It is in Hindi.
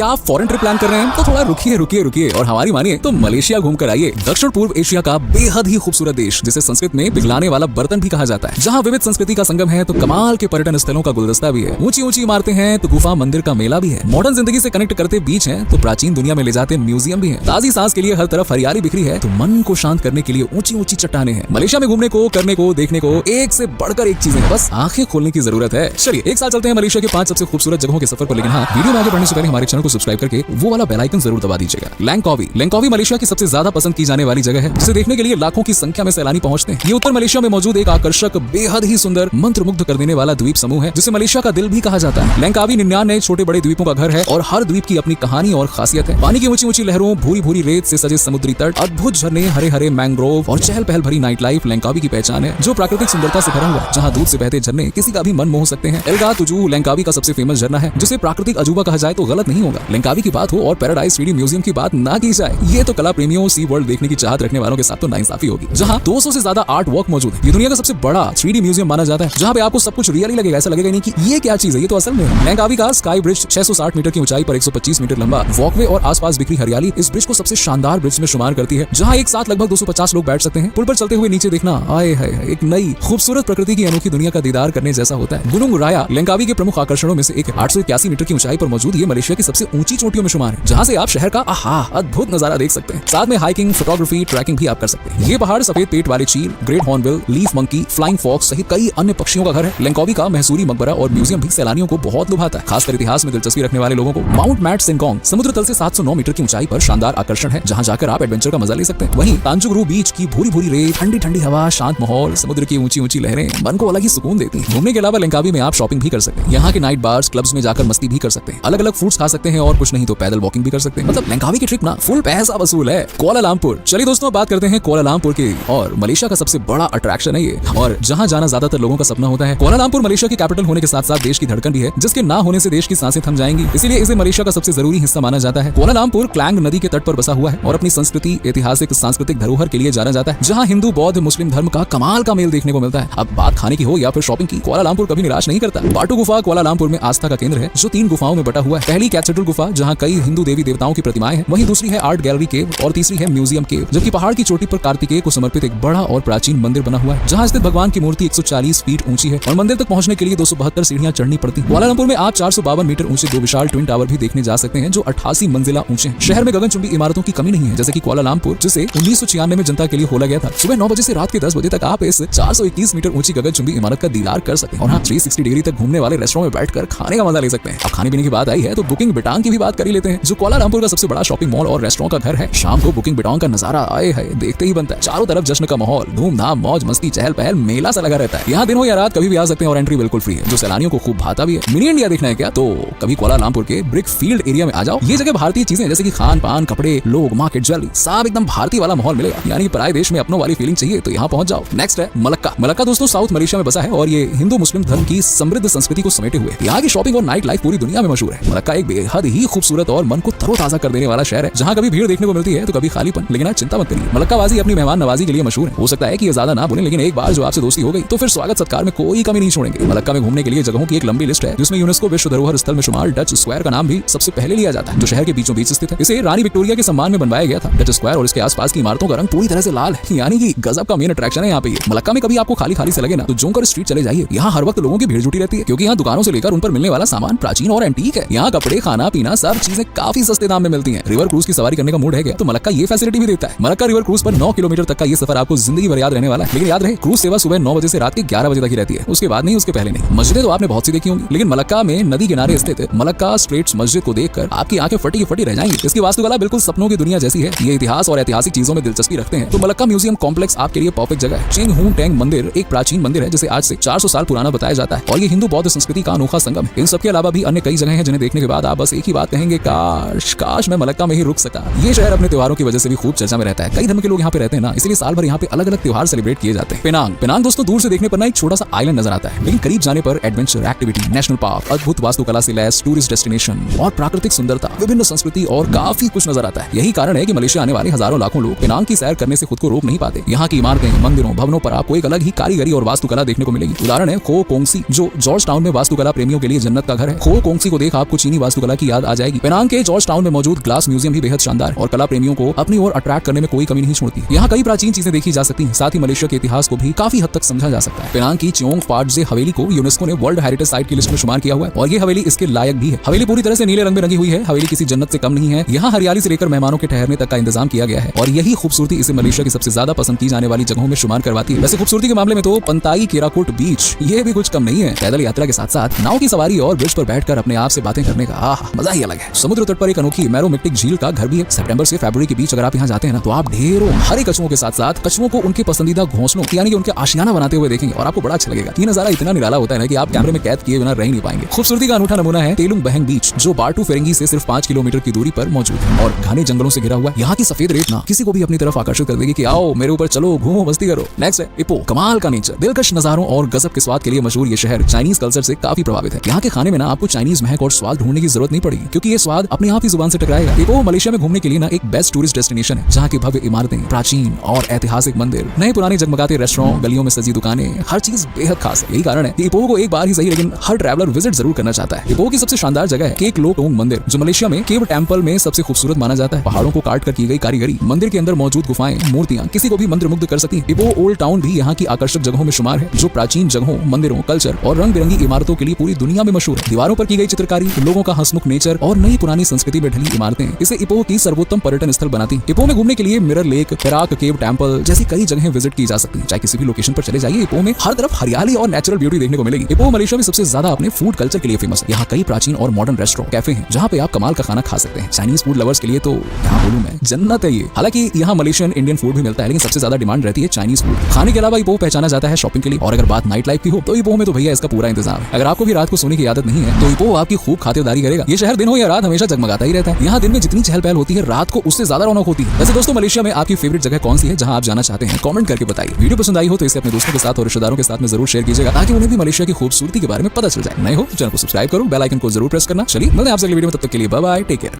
क्या आप फॉरेन ट्रिप प्लान कर रहे हैं? तो थोड़ा रुकिए रुकिए रुकिए और हमारी मानिए तो मलेशिया घूम कर आइए। दक्षिण पूर्व एशिया का बेहद ही खूबसूरत देश, जिसे संस्कृत में पिघलाने वाला बर्तन भी कहा जाता है, जहाँ विविध संस्कृति का संगम है तो कमाल के पर्यटन स्थलों का गुलदस्ता भी है। ऊंची ऊंची इमारतें हैं तो गुफा मंदिर का मेला भी है। मॉडर्न जिंदगी से कनेक्ट करते बीच हैं तो प्राचीन दुनिया में ले जाते म्यूजियम भी है। ताजी सांस के लिए हर तरफ हरियाली बिखरी है तो मन को शांत करने के लिए ऊंची ऊंची चट्टानें हैं। मलेशिया में घूमने को, करने को, देखने को एक से बढ़कर एक चीजें, बस आंखें खोलने की जरूरत है। चलिए एक साथ चलते हैं मलेशिया के 5 सबसे खूबसूरत जगहों के सफर पर। लेकिन हाँ, वीडियो में आगे बढ़ने से पहले हमारे चैनल को सब्सक्राइब करके वो वाला बेल आइकन जरूर दबा दीजिएगा। लैंगकावी मलेशिया की सबसे ज्यादा पसंद की जाने वाली जगह है, जिसे देखने के लिए लाखों की संख्या में सैलानी पहुंचते हैं। ये उत्तर मलेशिया में मौजूद एक आकर्षक, बेहद ही सुंदर, मंत्रमुग्ध कर देने वाला द्वीप समूह है, जिसे मलेशिया का दिल भी कहा जाता है। लैंगकावी 99 छोटे बड़े द्वीपों का घर है और हर द्वीप की अपनी कहानी और खासियत है। पानी की ऊंची ऊंची लहरों, भूरी भूरी रेत से सजे समुद्री तट, अद्भुत झरने, हरे हरे मैंग्रोव और चहल पहल भरी नाइट लाइफ लैंगकावी की पहचान है, जो प्राकृतिक सुंदरता से भरा हुआ है, जहाँ दूध से बहते झरने किसी का भी मन मोह सकते हैं। एल्गा तुजू लैंगकावी का सबसे फेमस झरना है, जिसे प्राकृतिक अजूबा कहा जाए तो गलत नहीं होगा। लैंगकावी की बात हो और पैराडाइज 3D म्यूजियम की बात ना की जाए, ये तो कला प्रेमियों, सी वर्ल्ड देखने की चाहत रखने वालों के साथ तो नाइंसाफी होगी। जहाँ 200 से ज्यादा आर्ट वर्क मौजूद है। ये दुनिया का सबसे बड़ा 3D म्यूजियम माना जाता है, जहाँ पे आपको सब कुछ रियली लगेगा, ऐसा लगेगा नहीं कि ये क्या चीज है, ये तो असल में है। लैंगकावी का स्काई ब्रिज 660 मीटर की ऊंचाई पर 125 मीटर लंबा वॉकवे और आसपास बिखरी हरियाली इस ब्रिज को सबसे शानदार ब्रिज में शुमार करती है, जहाँ एक साथ लगभग 250 लोग बैठ सकते हैं। पुल पर चलते हुए नीचे देखना, आए हाय, एक नई खूबसूरत प्रकृति की अनोखी दुनिया का दीदार करने जैसा होता है। गुनुंग राया लैंगकावी के प्रमुख आकर्षणों में से एक है। 881 मीटर की ऊंचाई पर मौजूद ये मलेशिया की सबसे ऊंची चोटियों में शुमार है, जहाँ से आप शहर का अद्भुत नजारा देख सकते हैं। साथ में हाइकिंग, फोटोग्राफी, ट्रैकिंग भी आप कर सकते हैं। ये पहाड़ सफेद पेट वाले चील, great hornbill, leaf monkey, flying fox सहित कई अन्य पक्षियों का घर है। लैंगकावी का महसूरी मकबरा और म्यूजियम भी सैलानियों को बहुत लुभाता है, खासकर इतिहास में दिलचस्पी रखने वाले लोगों को। माउंट मैट सिंगकोंग समुद्र तल से 709 मीटर की ऊंचाई पर शानदार आकर्षण है, जहाँ जाकर आप एडवेंचर का मजा ले सकते हैं। वहीं तांजुगरू बीच की भूरी भूरी रेत, ठंडी ठंडी हवा, शांत माहौल, समुद्र की ऊंची ऊंची लहरें मन को अलग ही सुकून देती हैं। घूमने के अलावा लैंगकावी में आप शॉपिंग भी कर सकते हैं। यहाँ के नाइट बार्स, क्लब्स में जाकर मस्ती भी कर सकते हैं, अलग अलग फूड्स खा सकते हैं और कुछ नहीं तो पैदल वॉकिंग भी कर सकते हैं। मतलब लैंगकावी की ट्रिप ना फुल पैसा वसूल है। कुआलालंपुर, चलिए दोस्तों बात करते हैं कुआलालंपुर की, और मलेशिया का सबसे बड़ा अट्रैक्शन है ये, और जहाँ जाना ज्यादातर लोगों का सपना होता है। कुआलालंपुर मलेशिया की कैपिटल होने के साथ साथ देश की धड़कन भी है, जिसके ना होने से देश की सांसें थम जाएंगी, इसीलिए इसे मलेशिया का सबसे जरूरी हिस्सा माना जाता है। कुआलालंपुर क्लैंग नदी के तट पर बसा हुआ है और अपनी संस्कृति, ऐतिहासिक, सांस्कृतिक धरोहर के लिए जाना जाता है, जहाँ हिंदू, बौद्ध, मुस्लिम धर्म का कमाल का मेल देखने को मिलता है। अब बात खाने की हो या फिर शॉपिंग की, कुआलालंपुर कभी निराश नहीं करता। बाटू गुफा कुआलालंपुर में आस्था का केंद्र है, जो 3 गुफाओं में बटा हुआ है। पहली कैथेड्रल गुफा, जहाँ कई हिंदू देवी देवताओं की प्रतिमाएं हैं, वहीं दूसरी है आर्ट गैलरी केव और तीसरी है म्यूजियम केव, जबकि पहाड़ की चोटी पर कार्तिकेय को समर्पित एक बड़ा और प्राचीन मंदिर बना हुआ है, जहाँ स्थित भगवान की मूर्ति 140 फीट ऊंची है और मंदिर तक पहुंचने के लिए 272 सीढ़ियां चढ़नी पड़ती। कुआलालंपुर में आप 452 मीटर ऊंचे 2 विशाल ट्विन टावर भी देखने जा सकते हैं, जो 88 मंजिला ऊंचे हैं। शहर में गगनचुंबी इमारतों की कमी नहीं है, जैसे कि कुआलालंपुर, जिसे 1996 में जनता के लिए खोला गया था। सुबह 9 बजे से रात के 10 बजे तक आप इस 421 मीटर ऊंची गगनचुंबी इमारत का दीदार कर सकते हैं। और हाँ, 360 डिग्री तक घूमने वाले रेस्टोरेंट में बैठकर खाने का मजा ले सकते हैं। अब खाने पीने की बात आई है तो बुकिंग बिटांग की भी बात कर ही लेते हैं, जो कुआलालंपुर का सबसे बड़ा शॉपिंग मॉल और रेस्टोरेंट का घर है। शाम को बुकिंग बिटांग का नजारा आए है देखते ही बनता है। चारों तरफ जश्न का माहौल, धूमधाम, मौज मस्ती, चहल पहल, मेला सा लगा रहता है। यहाँ दिन हो या रात कभी भी आ सकते हैं और एंट्री बिल्कुल फ्री है, जो सैलानियों को खूब भाता भी है। मिनी इंडिया देखना है क्या, तो कभी कुआलालंपुर के ब्रिक फील्ड एरिया में आ जाओ। ये जगह भारतीय चीजें जैसे कि खान पान, कपड़े, लोग, मार्केट, ज्वेलरी, सब एकदम भारतीय वाला माहौल मिलेगा। यानी पराये देश में अपनों वाली फीलिंग चाहिए तो यहाँ पहुंच जाओ। नेक्स्ट है मलक्का। मलक्का दोस्तों साउथ मलेशिया में बसा है और ये हिंदू मुस्लिम धर्म की समृद्ध संस्कृति को समेटे हुए। यहाँ की शॉपिंग और नाइट लाइफ पूरी दुनिया में मशहूर है। मलक्का एक बेहद ही खूबसूरत और मन को तरोताजा कर देने वाला शहर है, जहाँ कभी भीड़ देखने को मिलती है तो कभी खालीपन। लेकिन आज चिंता मत करिए, मलक्का वासी अपनी मेहमान नवाजी के लिए मशहूर है। हो सकता है कि ये ज्यादा ना बोले, लेकिन एक बार जो आपसे दोस्ती हो गई तो फिर स्वागत सत्कार में कोई कमी नहीं छोड़ेंगे। मलक्का में घूमने के लिए जगहों की एक लंबी लिस्ट है, जिसमें यूनेस्को विश्व धरोहर स्थल में शुमार डच स्क्वायर का नाम भी सबसे पहले लिया जाता है, जो शहर के बीचों बीच स्थित है। इसे रानी विक्टोरिया के सम्मान में बनवाया गया था। डच स्क्वायर और इसके आसपास की इमारतों का रंग पूरी तरह से लाल है, यानी कि गजब का मेन अट्रैक्शन है यहाँ पे। मलक्का में कभी आपको खाली खाली से लगे ना, तो जोंकर स्ट्रीट चले जाइए। यहाँ हर वक्त लोगों की भीड़ जुटी रहती है, क्योंकि यहाँ दुकानों से लेकर उन पर मिलने वाला सामान प्राचीन और एंटीक है। यहाँ कपड़े, खाना पीना, सब चीजें काफी सस्ते दाम में मिलती हैं। रिवर क्रूज की सवारी करने का मूड है क्या, तो मलक्का ये फैसिलिटी भी देता है। मलक्का रिवर क्रूज पर 9 किलोमीटर तक का ये सफर आपको जिंदगी भर याद रहने वाला है। लेकिन याद रहे, क्रूज सेवा सुबह 9 बजे से रात के 11 बजे तक ही रहती है, उसके बाद नहीं, उसके पहले नहीं। मस्जिदें तो आपने बहुत सी देखी होंगी, लेकिन मलक्का में नदी किनारे स्थित मलक्का स्ट्रेट्स मस्जिद को देखकर आपकी आंखें फटी की फटी रह जाएंगी। इसकी वास्तुकला बिल्कुल सपनों की दुनिया जैसी है। ये इतिहास और ऐतिहासिक चीजों में दिलचस्पी रखते हैं तो मलक्का म्यूजियम कॉम्प्लेक्स आपके लिए परफेक्ट जगह है। चेंग हूं टेंग मंदिर एक प्राचीन मंदिर है, जिसे आज से 400 साल पुराना बताया जाता है, और ये हिंदू बौद्ध संस्कृति का अनोखा संगम है। इन सबके अलावा भी अन्य कई जगह हैं जिन्हें देखने के बाद आप बस एक ही बात कहेंगे, काश काश मैं मलक्का में ही रुक सका। ये शहर अपने त्योहारों की वजह से भी खूब चर्चा में रहता है। कई धर्म के लोग यहाँ पे रहते हैं ना, इसलिए साल भर यहाँ पे अलग अलग त्योहार सेलिब्रेट किए जाते हैं। पेनांग दोस्तों दूर से देखने पर ना एक छोटा सा आइलैंड नजर आता है, लेकिन करीब जाने पर एडवेंचर एक्टिविटी, नेशनल पार्क, अद्भुत वास्तुकला से लैस टूरिस्ट डेस्टिनेशन और प्राकृतिक सुंदरता, विभिन्न संस्कृति और काफी कुछ नजर आता है। यही कारण है कि मलेशिया आने वाले हजारों लाखों लोग पेनांग की सैर करने से खुद को रोक नहीं पाते। यहाँ की इमारतें, मंदिरों, भवनों पर आपको एक अलग ही कारीगरी और वास्तुकला देखने को मिलेगी। उदाहरण है खो कोंगसी, जो जॉर्ज टाउन में वास्तुकला प्रेमियों के लिए जन्नत का घर है। खो कोंगसी को देख आपको चीनी वास्तुकला की याद आ जाएगी। पेनांग के जॉर्ज टाउन में मौजूद ग्लास म्यूजियम भी बेहद शानदार और कला प्रेमियों को अपनी ओर अट्रैक्ट करने में कोई कमी नहीं छोड़ती। यहाँ कई प्राचीन चीजें देखी जा सकती हैं, साथ ही मलेशिया के इतिहास को भी काफी हद तक समझा जा सकता है। पेनांग की चियोंग पाटजे हवेली को यूनेस्को ने वर्ल्ड हेरिटेज साइट की लिस्ट में शुमार किया हुआ है और ये हवेली इसके लायक भी है। हवेली पूरी तरह से नीले रंग में रंगी हुई है। हवेली किसी जन्नत से कम नहीं है। यहाँ हरियाली से लेकर मेहमानों के ठहरने तक का इंतजाम किया गया है और यही खूबसूरती इसे मलेशिया की सबसे ज्यादा पसंद की जाने वाली जगहों में शुमार करवाती है। वैसे खूबसूरती के मामले में तो पंताई केराकुट बीच ये भी कुछ कम नहीं है। पैदल यात्रा के साथ साथ नाव की सवारी और ब्रिज पर बैठकर अपने आप से बातें करने का मजा ही अलग है। समुद्र तट पर एक अनोखी मैरोमिक्टिक झील का घर भी है। सितंबर से फरवरी के बीच अगर आप यहाँ जाते हैं ना, तो आप ढेरों हरे कछुओं के साथ साथ कछुओं को उनके पसंदीदा घोंसलों यानी कि उनके आशियाना बनाते हुए देखेंगे और आपको बड़ा अच्छा लगेगा। ये नजारा इतना निराला होता है ना कि आप कैमरे में कैद किए बिना रह नहीं पाएंगे। खूबसूरती का अनूठा नमूना है तेलुंग बहंग बीच, जो बार्टू फेरेंगी से सिर्फ 5 किलोमीटर की दूरी पर मौजूद है और घने जंगलों से घिरा हुआ। यहाँ की सफेद रेत ना किसी को भी अपनी तरफ आकर्षित कर देगी कि आओ मेरे ऊपर चलो, घूमो, मस्ती करो। नेक्स्ट है इपो। कमाल का नेचर, दिलकश नजारों और गजब के स्वाद के लिए मशहूर ये शहर चाइनीज कल्चर से काफी प्रभावित है। यहाँ के खाने में ना आपको चाइनीज महक और स्वाद ढूंढने की जरूरत नहीं पड़ेगी, क्योंकि ये स्वाद अपने आप ही जुबान से टकराएगा। इपो मलेशिया में घूमने के लिए ना एक बेस्ट टूरिस्ट डेस्टिनेशन है, जहाँ की भव्य इमारतें, प्राचीन और ऐतिहासिक मंदिर, नए पुराने जगमगाते रेस्टोरेंट, गलियों में सजी दुकानें, हर चीज बेहद खास है। यही कारण है कि इपो को एक बार ही सही लेकिन हर ट्रैवलर विजिट जरूर करना चाहता है। इपो की सबसे शानदार जगह है केक लो टोंग मंदिर, जो मलेशिया में केव टेम्पल में सबसे खूबसूरत माना जाता है। पहाड़ों को काट कर की गई कारीगरी, मंदिर के अंदर मौजूद गुफाएं, मूर्तियां किसी को भी मंत्रमुग्ध कर सकती हैं। इपो ओल्ड टाउन भी यहाँ की आकर्षक जगहों में शुमार है, जो प्राचीन जगहों, मंदिरों, कल्चर और रंग बिरंगी इमारतों के लिए पूरी दुनिया में मशहूर है। दीवारों पर की गई चित्रकारी, लोगों का हंसमुख नेचर और नई पुरानी संस्कृति में ढली इमारतें इसे इपो की सर्वोत्तम पर्यटन स्थल बनाती। इपो में घूमने के लिए मिरर लेक, पेराक केव टेम्पल जैसी कई जगह विजिट की जा सकती है। चाहे किसी भी लोकेशन पर चले जाइए, इपो में हर तरफ हरियाली और नेचुरल ब्यूटी देखने को मिलेगी। इपो मलेशिया में सबसे ज्यादा अपने फूड कल्चर के लिए फेमस है। यहाँ कई प्राचीन और मॉडर्न रेस्टोरेंट, कैफे हैं, जहाँ पे आप कमाल का खाना खा सकते हैं। चाइनीज फूड लवर्स के लिए तो यहाँ बोलूं मैं जन्नत है ये। हालांकि यहाँ मलेशियन इंडियन फूड भी मिलता है, लेकिन सबसे ज्यादा डिमांड रहती है चाइनीज फूड। खाने के अलावा इपो पहचाना जाता है शॉपिंग के लिए, और अगर बात नाइट लाइफ की हो तो इपो में तो भैया इसका पूरा इंतजाम है। अगर आपको भी रात को सोने की आदत नहीं है तो इपो आपकी खूब खातिरदारी करेगा। ये शहर दिन हो या रात हमेशा जगमगाता ही रहता है। यहाँ दिन में जितनी चहल पहल होती है, रात को उससे ज्यादा रौनक होती है। वैसे दोस्तों, मलेशिया में आपकी फेवरेट जगह कौन सी है जहाँ आप जाना चाहते हैं, कमेंट करके बताइए। वीडियो पसंद आई हो तो इसे अपने दोस्तों के साथ और रिश्तेदारों के साथ में जरूर शेयर कीजिएगा, ताकि उन्हें भी मलेशिया की खूबसूरती के बारे में पता चल जाए। नए हो तो चैनल को सब्सक्राइब करो, बेल आइकन को जरूर प्रेस करना। चलिए मिलते हैं आपसे अगली वीडियो में, तब तक के लिए बाय बाय, टेक केयर।